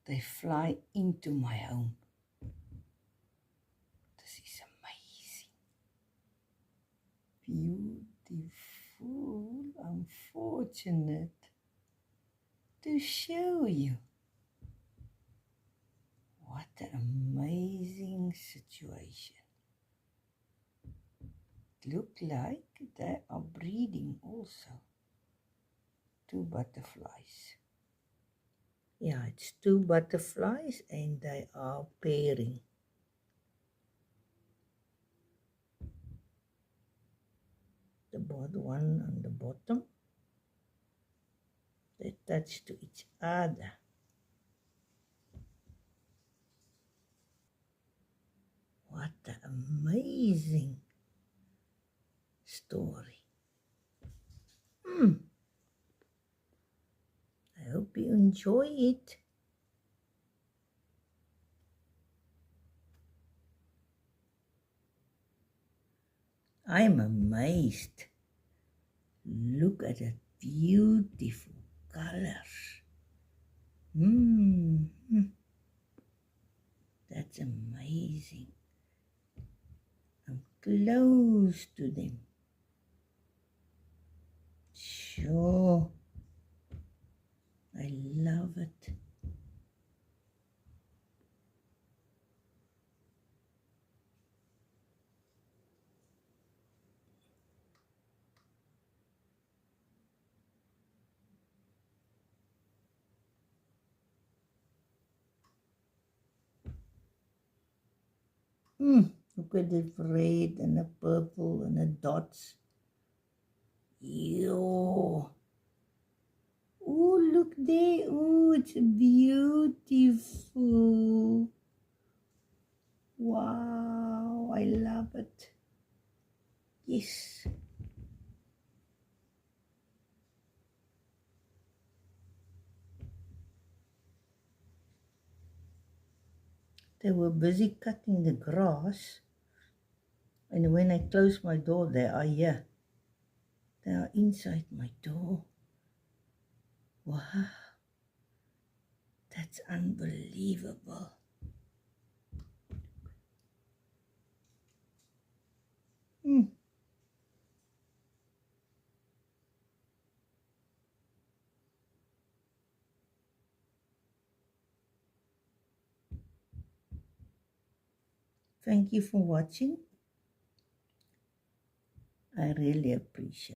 They fly into my home. This is amazing. Beautiful. I'm fortunate to show you. What an amazing situation. Look like they are breeding also. 2 butterflies. Yeah, it's 2 butterflies and they are pairing. The one on the bottom, they touch to each other. What an amazing story. I hope you enjoy it. I'm amazed. Look at the beautiful colors. That's amazing. I'm close to them. Sure. I love it. Look at the red and the purple and the dots. Yo. Oh, look there. Oh, it's beautiful. Wow, I love it. Yes. They were busy cutting the grass. And when I close my door, they are here. They are inside my door. Wow. That's unbelievable. Thank you for watching. I really appreciate it.